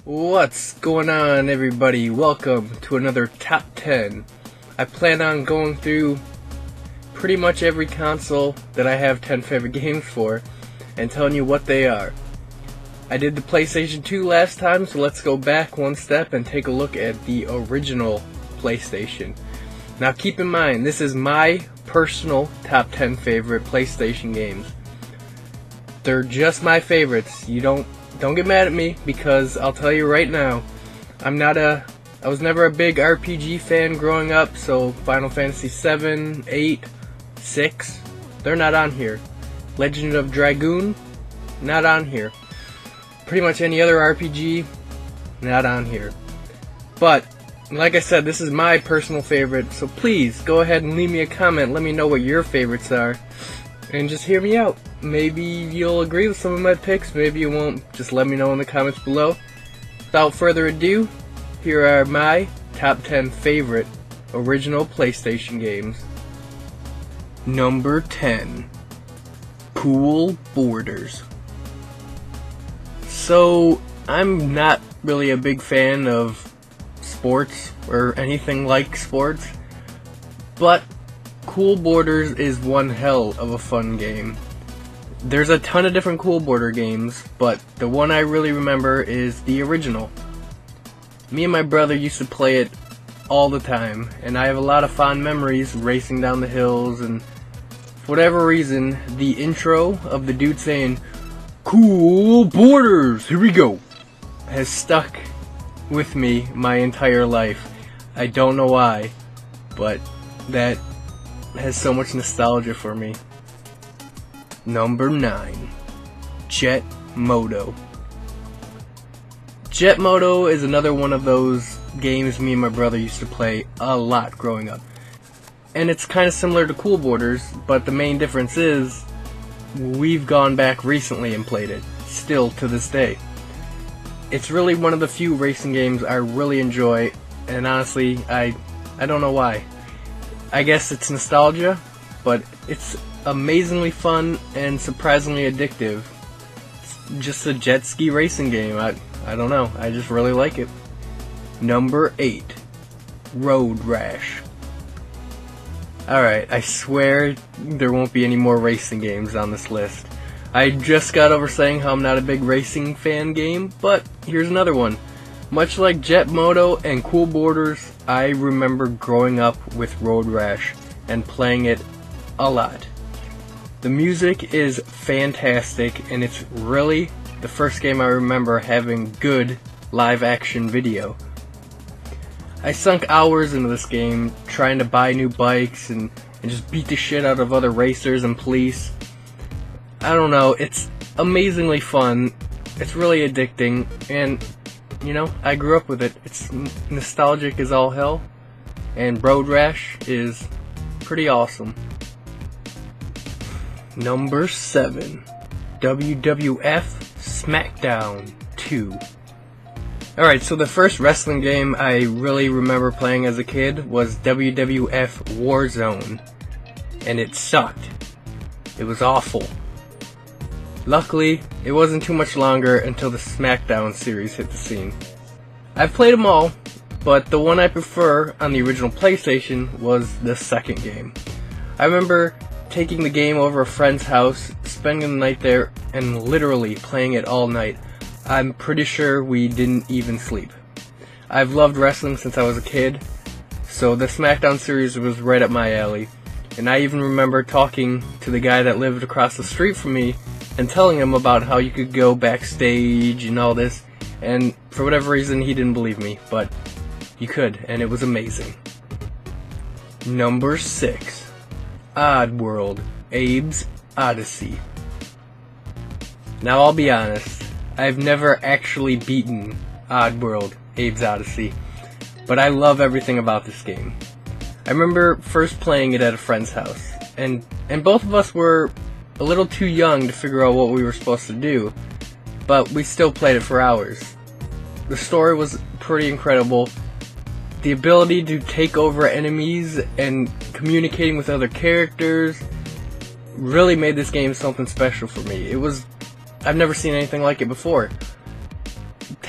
What's going on, everybody? Welcome to another top 10. I plan on going through pretty much every console that I have 10 favorite games for and telling you what they are. I did the PlayStation 2 last time, so let's go back one step and take a look at the original PlayStation. Now keep in mind, this is my personal top 10 favorite PlayStation games. They're just my favorites. Don't get mad at me, because I'll tell you right now, I was never a big RPG fan growing up, so Final Fantasy 7, 8, 6, they're not on here. Legend of Dragoon, not on here. Pretty much any other RPG, not on here. But, like I said, this is my personal favorite, so please go ahead and leave me a comment, let me know what your favorites are, and just hear me out. Maybe you'll agree with some of my picks, maybe you won't. Just let me know in the comments below. Without further ado, here are my top 10 favorite original PlayStation games. Number 10. Cool Borders. So, I'm not really a big fan of sports or anything like sports, but Cool Borders is one hell of a fun game. There's a ton of different Cool Border games, but the one I really remember is the original. Me and my brother used to play it all the time, and I have a lot of fond memories racing down the hills, and for whatever reason, the intro of the dude saying, "Cool Borders, here we go," has stuck with me my entire life. I don't know why, but that has so much nostalgia for me. Number 9. Jet Moto. Jet Moto is another one of those games me and my brother used to play a lot growing up. And it's kind of similar to Cool Borders, but the main difference is we've gone back recently and played it, still to this day. It's really one of the few racing games I really enjoy, and honestly, I don't know why. I guess it's nostalgia, but it's amazingly fun and surprisingly addictive. It's just a jet ski racing game. I don't know, I just really like it. Number 8. Road Rash. Alright, I swear there won't be any more racing games on this list. I just got over saying how I'm not a big racing fan game, but here's another one. Much like Jet Moto and Cool Borders, I remember growing up with Road Rash and playing it a lot. The music is fantastic, and it's really the first game I remember having good live action video. I sunk hours into this game trying to buy new bikes and just beat the shit out of other racers and police. I don't know, it's amazingly fun, it's really addicting, and you know, I grew up with it. It's nostalgic as all hell, and Road Rash is pretty awesome. Number 7. WWF Smackdown 2. Alright, so the first wrestling game I really remember playing as a kid was WWF Warzone, and it sucked. It was awful. Luckily, it wasn't too much longer until the Smackdown series hit the scene. I've played them all, but the one I prefer on the original PlayStation was the second game. I remember taking the game over a friend's house, spending the night there, and literally playing it all night. I'm pretty sure we didn't even sleep. I've loved wrestling since I was a kid, so the Smackdown series was right up my alley. And I even remember talking to the guy that lived across the street from me and telling him about how you could go backstage and all this, and for whatever reason he didn't believe me, but you could, and it was amazing. Number 6. Oddworld, Abe's Odyssey. Now I'll be honest, I've never actually beaten Oddworld, Abe's Odyssey, but I love everything about this game. I remember first playing it at a friend's house, and both of us were a little too young to figure out what we were supposed to do, but we still played it for hours. The story was pretty incredible. The ability to take over enemies and communicating with other characters really made this game something special for me. I've never seen anything like it before.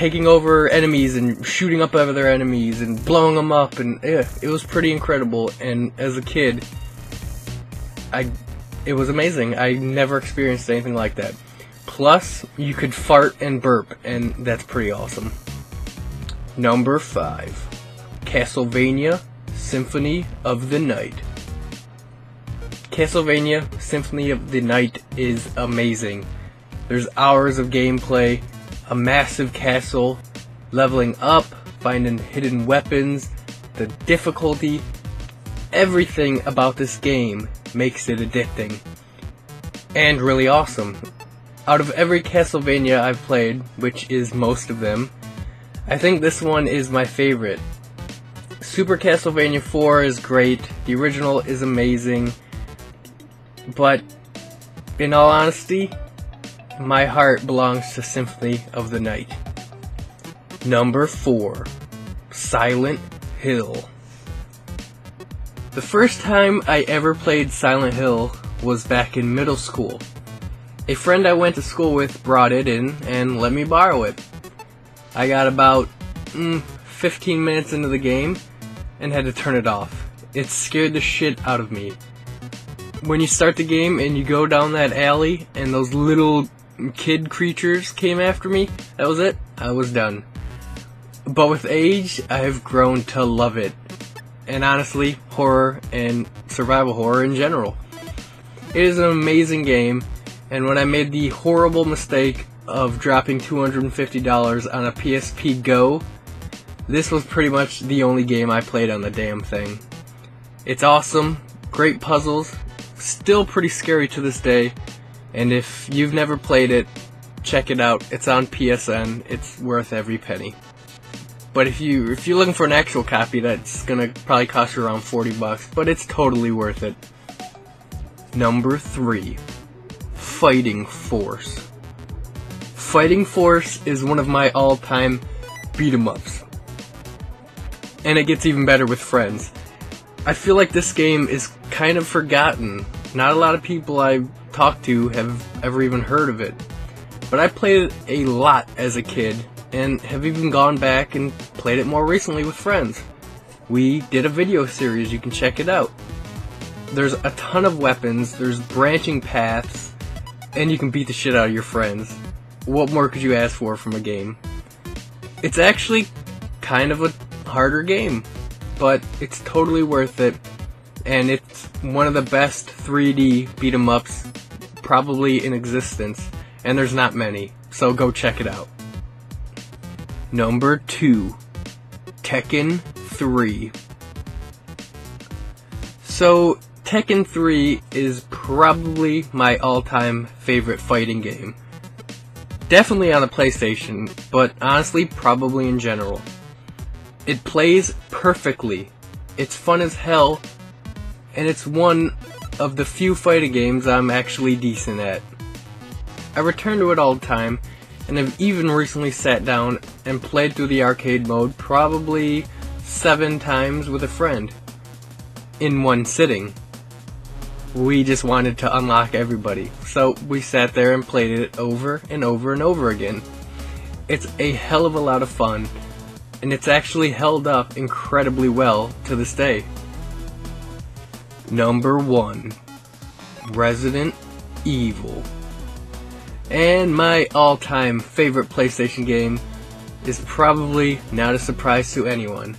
taking over enemies and shooting up other enemies and blowing them up, and yeah, it was pretty incredible. And as a kid, it was amazing. I never experienced anything like that. Plus, you could fart and burp, and that's pretty awesome. Number 5. Castlevania Symphony of the Night. Castlevania Symphony of the Night is amazing. There's hours of gameplay, a massive castle, leveling up, finding hidden weapons, the difficulty. Everything about this game makes it addicting and really awesome. Out of every Castlevania I've played, which is most of them, I think this one is my favorite. Super Castlevania 4 is great, the original is amazing, but in all honesty, my heart belongs to Symphony of the Night. Number 4. Silent Hill. The first time I ever played Silent Hill was back in middle school. A friend I went to school with brought it in and let me borrow it. I got about 15 minutes into the game and had to turn it off. It scared the shit out of me. When you start the game and you go down that alley and those little kid creatures came after me, that was it. I was done. But with age, I have grown to love it. And honestly, horror and survival horror in general. It is an amazing game, and when I made the horrible mistake of dropping $250 on a PSP Go, this was pretty much the only game I played on the damn thing. It's awesome, great puzzles, still pretty scary to this day, and if you've never played it, check it out. It's on PSN. It's worth every penny. But if you're looking for an actual copy, that's gonna probably cost you around $40, but it's totally worth it. Number 3. Fighting Force. Fighting Force is one of my all-time beat-em-ups. And it gets even better with friends. I feel like this game is kind of forgotten. Not a lot of people I've talked to have ever even heard of it. But I played it a lot as a kid, and have even gone back and played it more recently with friends. We did a video series, you can check it out. There's a ton of weapons, there's branching paths, and you can beat the shit out of your friends. What more could you ask for from a game? It's actually kind of a harder game, but it's totally worth it, and it's one of the best 3D beat-em-ups probably in existence, and there's not many, so go check it out. Number 2. Tekken 3. So, Tekken 3 is probably my all-time favorite fighting game. Definitely on the PlayStation, but honestly, probably in general. It plays perfectly. It's fun as hell, and it's one of the few fighting games I'm actually decent at. I return to it all the time, and I've even recently sat down and played through the arcade mode probably 7 times with a friend in one sitting. We just wanted to unlock everybody, so we sat there and played it over and over and over again. It's a hell of a lot of fun, and it's actually held up incredibly well to this day. Number 1. Resident Evil. And my all-time favorite PlayStation game is probably not a surprise to anyone.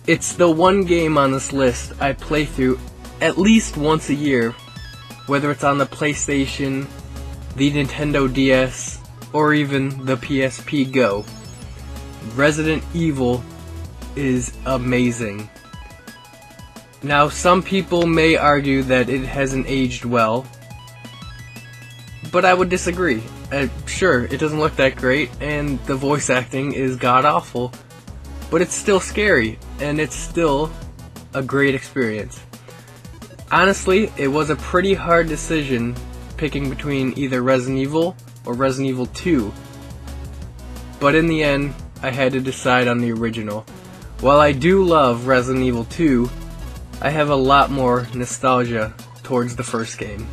It's the one game on this list I play through at least once a year, whether it's on the PlayStation, the Nintendo DS, or even the PSP Go. Resident Evil is amazing. Now, some people may argue that it hasn't aged well, but I would disagree. Sure, it doesn't look that great, and the voice acting is god-awful, but it's still scary, and it's still a great experience. Honestly, it was a pretty hard decision picking between either Resident Evil or Resident Evil 2, but in the end, I had to decide on the original. While I do love Resident Evil 2, I have a lot more nostalgia towards the first game.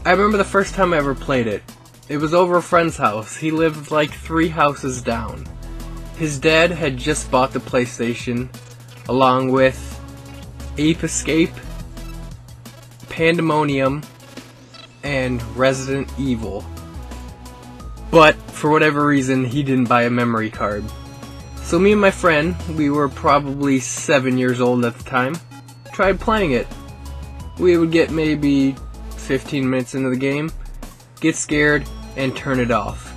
I remember the first time I ever played it. It was over a friend's house. He lived like 3 houses down. His dad had just bought the PlayStation, along with Ape Escape, Pandemonium, and Resident Evil. But, for whatever reason, he didn't buy a memory card. So me and my friend, we were probably 7 years old at the time, tried playing it. We would get maybe 15 minutes into the game, get scared, and turn it off.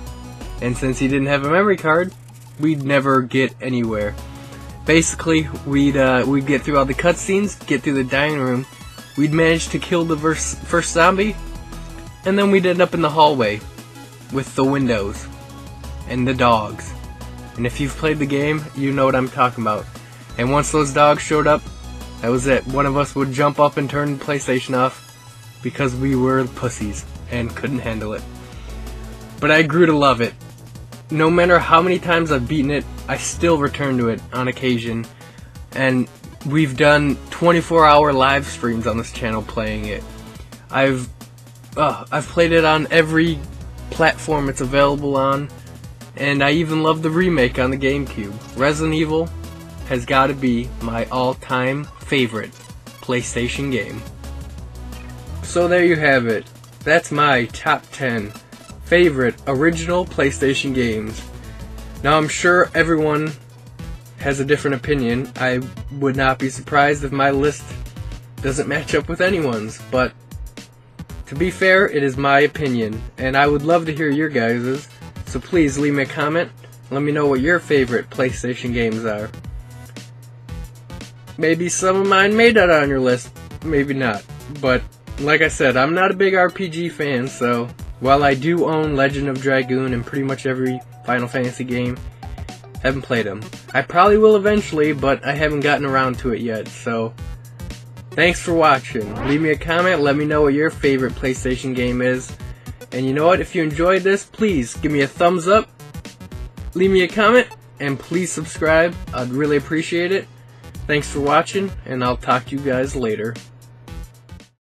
And since he didn't have a memory card, we'd never get anywhere. Basically, we'd get through all the cutscenes, get through the dining room, we'd manage to kill the first zombie, and then we'd end up in the hallway with the windows and the dogs. And if you've played the game, you know what I'm talking about. And once those dogs showed up, that was it. One of us would jump up and turn the PlayStation off because we were pussies and couldn't handle it. But I grew to love it. No matter how many times I've beaten it, I still return to it on occasion. And we've done 24-hour live streams on this channel playing it. I've played it on every platform it's available on, and I even love the remake on the GameCube. Resident Evil has got to be my all-time favorite PlayStation game. So there you have it. That's my top 10 favorite original PlayStation games. Now I'm sure everyone has a different opinion. I would not be surprised if my list doesn't match up with anyone's, but to be fair, it is my opinion, and I would love to hear your guys's, so please leave me a comment, let me know what your favorite PlayStation games are. Maybe some of mine made that on your list, maybe not, but like I said, I'm not a big RPG fan, so while I do own Legend of Dragoon and pretty much every Final Fantasy game, haven't played them. I probably will eventually, but I haven't gotten around to it yet, so thanks for watching. Leave me a comment, let me know what your favorite PlayStation game is. And you know what, if you enjoyed this, please give me a thumbs up, leave me a comment, and please subscribe. I'd really appreciate it. Thanks for watching, and I'll talk to you guys later.